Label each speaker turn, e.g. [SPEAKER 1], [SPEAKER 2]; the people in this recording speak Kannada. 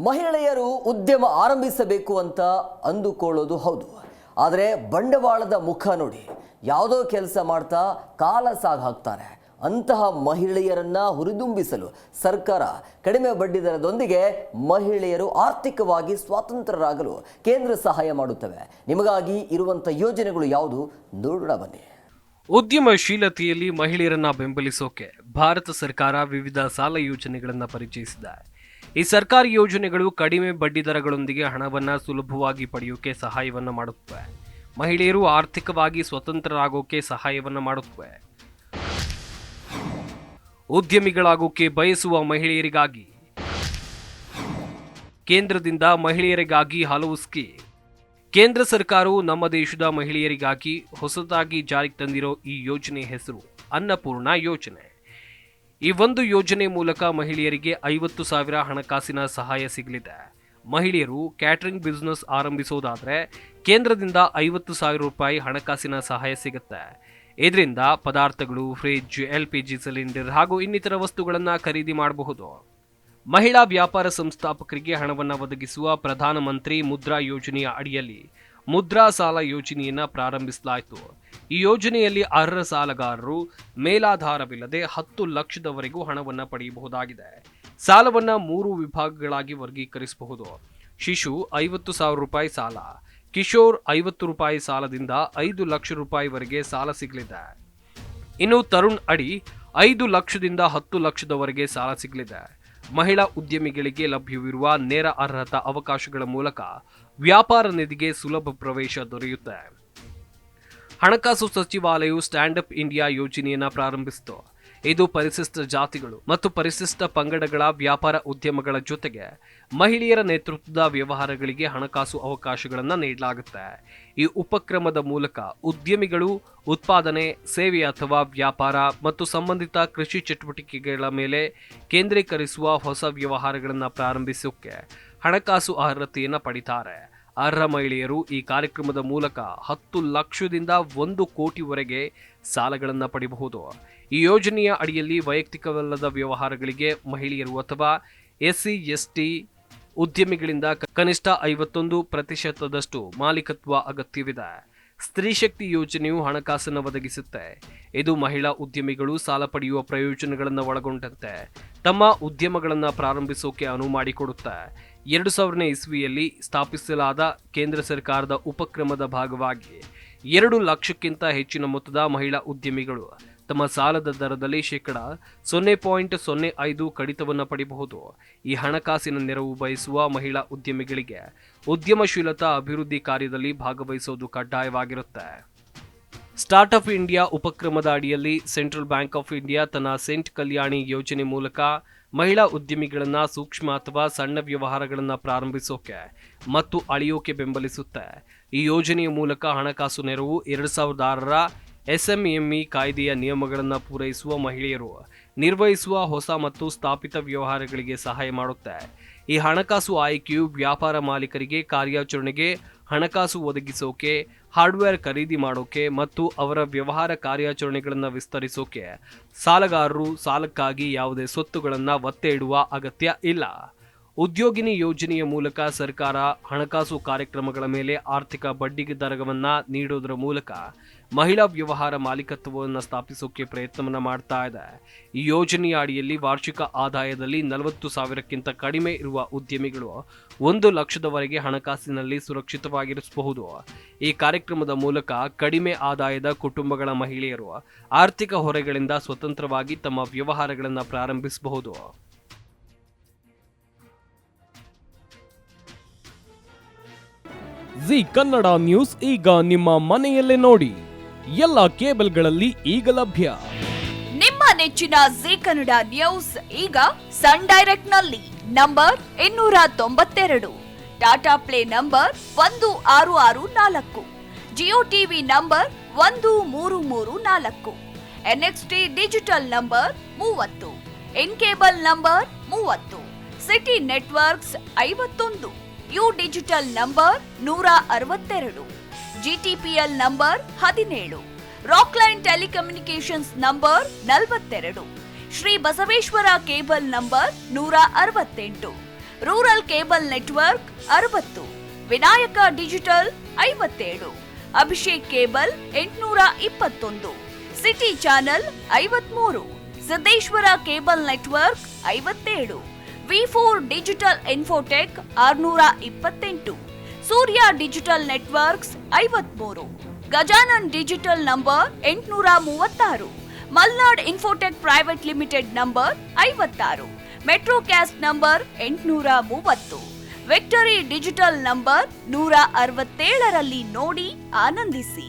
[SPEAKER 1] ಮಹಿಳೆಯರು ಉದ್ಯಮ ಆರಂಭಿಸಬೇಕು ಅಂತ ಅಂದುಕೊಳ್ಳೋದು ಹೌದು. ಆದರೆ ಬಂಡವಾಳದ ಮುಖ ನೋಡಿ ಯಾವುದೋ ಕೆಲಸ ಮಾಡ್ತಾ ಕಾಲ ಸಾಗಾಕ್ತಾರೆ. ಅಂತಹ ಮಹಿಳೆಯರನ್ನ ಹುರಿದುಂಬಿಸಲು ಸರ್ಕಾರ ಕಡಿಮೆ ಬಡ್ಡಿ ದರದೊಂದಿಗೆ ಮಹಿಳೆಯರು ಆರ್ಥಿಕವಾಗಿ ಸ್ವಾತಂತ್ರ್ಯರಾಗಲು ಕೇಂದ್ರ ಸಹಾಯ ಮಾಡುತ್ತವೆ. ನಿಮಗಾಗಿ ಇರುವಂಥ ಯೋಜನೆಗಳು ಯಾವುದು ನೋಡೋಣ ಬನ್ನಿ.
[SPEAKER 2] ಉದ್ಯಮಶೀಲತೆಯಲ್ಲಿ ಮಹಿಳೆಯರನ್ನ ಬೆಂಬಲಿಸೋಕೆ ಭಾರತ ಸರ್ಕಾರ ವಿವಿಧ ಸಾಲ ಯೋಜನೆಗಳನ್ನು ಪರಿಚಯಿಸಿದೆ. ಈ ಸರ್ಕಾರಿ ಯೋಜನೆಗಳು ಕಡಿಮೆ ಬಡ್ಡಿ ದರಗಳೊಂದಿಗೆ ಹಣವನ್ನ ಸುಲಭವಾಗಿ ಪಡೆಯೋಕೆ ಸಹಾಯವನ್ನ ಮಾಡುತ್ತವೆ. ಮಹಿಳೆಯರು ಆರ್ಥಿಕವಾಗಿ ಸ್ವತಂತ್ರರಾಗೋಕೆ ಸಹಾಯವನ್ನ ಮಾಡುತ್ತವೆ. ಉದ್ಯಮಿಗಳಾಗೋಕೆ ಬಯಸುವ ಮಹಿಳೆಯರಿಗಾಗಿ ಕೇಂದ್ರದಿಂದ ಮಹಿಳೆಯರಿಗಾಗಿ ಹಲವು ಸ್ಕೀಮ್. ಕೇಂದ್ರ ಸರ್ಕಾರವು ನಮ್ಮ ದೇಶದ ಮಹಿಳೆಯರಿಗಾಗಿ ಹೊಸದಾಗಿ ಜಾರಿಗೆ ತಂದಿರೋ ಈ ಯೋಜನೆ ಹೆಸರು ಅನ್ನಪೂರ್ಣ ಯೋಜನೆ. ಈ ಒಂದು ಯೋಜನೆ ಮೂಲಕ ಮಹಿಳೆಯರಿಗೆ 50,000 ಹಣಕಾಸಿನ ಸಹಾಯ ಸಿಗಲಿದೆ. ಮಹಿಳೆಯರು ಕ್ಯಾಟರಿಂಗ್ ಬಿಸ್ನೆಸ್ ಆರಂಭಿಸೋದಾದ್ರೆ ಕೇಂದ್ರದಿಂದ 50,000 ರೂಪಾಯಿ ಹಣಕಾಸಿನ ಸಹಾಯ ಸಿಗುತ್ತೆ. ಇದರಿಂದ ಪದಾರ್ಥಗಳು, ಫ್ರಿಡ್ಜ್, LPG ಸಿಲಿಂಡರ್ ಹಾಗೂ ಇನ್ನಿತರ ವಸ್ತುಗಳನ್ನು ಖರೀದಿ ಮಾಡಬಹುದು. ಮಹಿಳಾ ವ್ಯಾಪಾರ ಸಂಸ್ಥಾಪಕರಿಗೆ ಹಣವನ್ನು ಒದಗಿಸುವ ಪ್ರಧಾನಮಂತ್ರಿ ಮುದ್ರಾ ಯೋಜನೆಯ ಅಡಿಯಲ್ಲಿ ಮುದ್ರಾ ಸಾಲ ಯೋಜನೆಯನ್ನ ಪ್ರಾರಂಭಿಸಲಾಯಿತು. ಈ ಯೋಜನೆಯಲ್ಲಿ ಅರ್ಹ ಸಾಲಗಾರರು ಮೇಲಾಧಾರವಿಲ್ಲದೆ 10 ಲಕ್ಷದವರೆಗೂ ಹಣವನ್ನು ಪಡೆಯಬಹುದಾಗಿದೆ. ಸಾಲವನ್ನ 3 ವಿಭಾಗಗಳಾಗಿ ವರ್ಗೀಕರಿಸಬಹುದು. ಶಿಶು 50,000 ರೂಪಾಯಿ ಸಾಲ, ಕಿಶೋರ್ 50 ರೂಪಾಯಿ ಸಾಲದಿಂದ 5 ಲಕ್ಷ ರೂಪಾಯಿವರೆಗೆ ಸಾಲ ಸಿಗಲಿದೆ. ಇನ್ನು ತರುಣ್ ಅಡಿ 5 ಲಕ್ಷದಿಂದ 10 ಲಕ್ಷದವರೆಗೆ ಸಾಲ ಸಿಗಲಿದೆ. ಮಹಿಳಾ ಉದ್ಯಮಿಗಳಿಗೆ ಲಭ್ಯವಿರುವ ನೇರ ಅರ್ಹತಾ ಅವಕಾಶಗಳ ಮೂಲಕ ವ್ಯಾಪಾರ ನಿಧಿಗೆ ಸುಲಭ ಪ್ರವೇಶ ದೊರೆಯುತ್ತೆ. ಹಣಕಾಸು ಸಚಿವಾಲಯವು ಸ್ಟ್ಯಾಂಡ್ ಅಪ್ ಇಂಡಿಯಾ ಯೋಜನೆಯನ್ನ ಪ್ರಾರಂಭಿಸಿತು. ಇದು ಪರಿಶಿಷ್ಟ ಜಾತಿಗಳು ಮತ್ತು ಪರಿಶಿಷ್ಟ ಪಂಗಡಗಳ ವ್ಯಾಪಾರ ಉದ್ಯಮಗಳ ಜೊತೆಗೆ ಮಹಿಳೆಯರ ನೇತೃತ್ವದ ವ್ಯವಹಾರಗಳಿಗೆ ಹಣಕಾಸು ಅವಕಾಶಗಳನ್ನು ನೀಡಲಾಗುತ್ತೆ. ಈ ಉಪಕ್ರಮದ ಮೂಲಕ ಉದ್ಯಮಿಗಳು ಉತ್ಪಾದನೆ, ಸೇವೆ ಅಥವಾ ವ್ಯಾಪಾರ ಮತ್ತು ಸಂಬಂಧಿತ ಕೃಷಿ ಚಟುವಟಿಕೆಗಳ ಮೇಲೆ ಕೇಂದ್ರೀಕರಿಸುವ ಹೊಸ ವ್ಯವಹಾರಗಳನ್ನು ಪ್ರಾರಂಭಿಸೋಕೆ ಹಣಕಾಸು ಅರ್ಹತೆಯನ್ನು ಪಡಿತಾರೆ. ಅರ್ಹ ಮಹಿಳೆಯರು ಈ ಕಾರ್ಯಕ್ರಮದ ಮೂಲಕ 10 ಲಕ್ಷದಿಂದ 1 ಕೋಟಿವರೆಗೆ ಸಾಲಗಳನ್ನು ಪಡೆಯಬಹುದು. ಈ ಯೋಜನೆಯ ಅಡಿಯಲ್ಲಿ ವೈಯಕ್ತಿಕವಲ್ಲದ ವ್ಯವಹಾರಗಳಿಗೆ ಮಹಿಳೆಯರು ಅಥವಾ SC ST ಉದ್ಯಮಿಗಳಿಂದ ಕನಿಷ್ಠ 51% ಮಾಲೀಕತ್ವ ಅಗತ್ಯವಿದೆ. ಸ್ತ್ರೀ ಶಕ್ತಿ ಯೋಜನೆಯು ಹಣಕಾಸನ್ನು ಒದಗಿಸುತ್ತೆ. ಇದು ಮಹಿಳಾ ಉದ್ಯಮಿಗಳು ಸಾಲ ಪಡೆಯುವ ಪ್ರಯೋಜನಗಳನ್ನು ಒಳಗೊಂಡಂತೆ ತಮ್ಮ ಉದ್ಯಮಗಳನ್ನು ಪ್ರಾರಂಭಿಸೋಕೆ ಅನುವು ಮಾಡಿಕೊಡುತ್ತೆ. 2000ನೇ ಇಸ್ವಿಯಲ್ಲಿ ಸ್ಥಾಪಿಸಲಾದ ಕೇಂದ್ರ ಸರ್ಕಾರದ ಉಪಕ್ರಮದ ಭಾಗವಾಗಿ 2 ಲಕ್ಷಕ್ಕಿಂತ ಹೆಚ್ಚಿನ ಮೊತ್ತದ ಮಹಿಳಾ ಉದ್ಯಮಿಗಳು ತಮ್ಮ ಸಾಲದ ದರದಲ್ಲಿ %0.05 ಕಡಿತವನ್ನು ಪಡೆಯಬಹುದು. ಈ ಹಣಕಾಸಿನ ನೆರವು ಬಯಸುವ ಮಹಿಳಾ ಉದ್ಯಮಿಗಳಿಗೆ ಉದ್ಯಮಶೀಲತಾ ಅಭಿವೃದ್ಧಿ ಕಾರ್ಯದಲ್ಲಿ ಭಾಗವಹಿಸುವುದು ಕಡ್ಡಾಯವಾಗಿರುತ್ತೆ. ಸ್ಟಾರ್ಟ್ ಅಪ್ ಇಂಡಿಯಾ ಉಪಕ್ರಮದ ಅಡಿಯಲ್ಲಿ ಸೆಂಟ್ರಲ್ ಬ್ಯಾಂಕ್ ಆಫ್ ಇಂಡಿಯಾ ತನ್ನ ಸೆಂಟ್ ಕಲ್ಯಾಣಿ ಯೋಜನೆ ಮೂಲಕ ಮಹಿಳಾ ಉದ್ಯಮಿಗಳನ್ನ ಸೂಕ್ಷ್ಮ ಅಥವಾ ಸಣ್ಣ ವ್ಯವಹಾರಗಳನ್ನು ಪ್ರಾರಂಭಿಸೋಕೆ ಮತ್ತು ಅಳೆಯೋಕೆ ಬೆಂಬಲಿಸುತ್ತೆ. ಈ ಯೋಜನೆಯ ಮೂಲಕ ಹಣಕಾಸು ನೆರವು 2006ರ SMME ಕಾಯ್ದೆಯ ನಿಯಮಗಳನ್ನು ಪೂರೈಸುವ ಮಹಿಳೆಯರು ನಿರ್ವಹಿಸುವ ಹೊಸ ಮತ್ತು ಸ್ಥಾಪಿತ ವ್ಯವಹಾರಗಳಿಗೆ ಸಹಾಯ ಮಾಡುತ್ತೆ. ಈ ಹಣಕಾಸು ಆಯ್ಕೆಯು ವ್ಯಾಪಾರ ಮಾಲೀಕರಿಗೆ ಕಾರ್ಯಾಚರಣೆಗೆ ಹಣಕಾಸು ಒದಗಿಸೋಕೆ, ಹಾರ್ಡ್ವೇರ್ ಖರೀದಿ ಮಾಡೋಕೆ ಮತ್ತು ಅವರ ವ್ಯವಹಾರ ಕಾರ್ಯಾಚರಣೆಗಳನ್ನು ವಿಸ್ತರಿಸೋಕೆ ಸಾಲಗಾರರು ಸಾಲಕ್ಕಾಗಿ ಯಾವುದೇ ಸ್ವತ್ತುಗಳನ್ನು ಒತ್ತೆ ಇಡುವ ಅಗತ್ಯ ಇಲ್ಲ. ಉದ್ಯೋಗಿನಿ ಯೋಜನೆಯ ಮೂಲಕ ಸರ್ಕಾರ ಹಣಕಾಸು ಕಾರ್ಯಕ್ರಮಗಳ ಮೇಲೆ ಆರ್ಥಿಕ ಬಡ್ಡಿ ದರವನ್ನು ನೀಡೋದರ ಮೂಲಕ ಮಹಿಳಾ ವ್ಯವಹಾರ ಮಾಲೀಕತ್ವವನ್ನು ಸ್ಥಾಪಿಸೋಕೆ ಪ್ರಯತ್ನವನ್ನ ಮಾಡ್ತಾ ಇದೆ. ಈ ಯೋಜನೆಯ ಅಡಿಯಲ್ಲಿ ವಾರ್ಷಿಕ ಆದಾಯದಲ್ಲಿ 40,000ಕ್ಕಿಂತ ಕಡಿಮೆ ಇರುವ ಉದ್ಯಮಿಗಳು 1 ಲಕ್ಷದವರೆಗೆ ಹಣಕಾಸಿನಲ್ಲಿ ಸುರಕ್ಷಿತವಾಗಿರಿಸಬಹುದು. ಈ ಕಾರ್ಯಕ್ರಮದ ಮೂಲಕ ಕಡಿಮೆ ಆದಾಯದ ಕುಟುಂಬಗಳ ಮಹಿಳೆಯರು ಆರ್ಥಿಕ ಹೊರೆಗಳಿಂದ ಸ್ವತಂತ್ರವಾಗಿ ತಮ್ಮ ವ್ಯವಹಾರಗಳನ್ನು ಪ್ರಾರಂಭಿಸಬಹುದು.
[SPEAKER 3] ಜಿ ಕನ್ನಡ ನ್ಯೂಸ್ ಈಗ ನಿಮ್ಮ ಮನೆಯಲ್ಲೇ ನೋಡಿ. ಎಲ್ಲ ಕೇಬಲ್ಗಳಲ್ಲಿ ಈಗ ಲಭ್ಯ.
[SPEAKER 4] ನಿಮ್ಮ ನೆಚ್ಚಿನ ಜಿ ಕನ್ನಡ ನ್ಯೂಸ್ ಈಗ ಸನ್ ಡೈರೆಕ್ಟ್ ನಲ್ಲಿ number 292, Tata play number 1664, Jio TV number 1334, NXT digital number 30, in cable number 30, city networks 51, U digital number 162, GTPL number 17, Rockline telecommunications number 42, Shri Basaveshwara cable number 168, rural cable network 60, Vinayaka digital 57, Abhishek cable 821, city channel 53, Siddeshwara cable network 57, V4 digital Infotech 628, Surya digital networks 53, Gajanan digital number 836, Malnad infotech private limited number 56, Metrocast number 830, victory digital number 167ರಲ್ಲಿ ನೋಡಿ ಆನಂದಿಸಿ.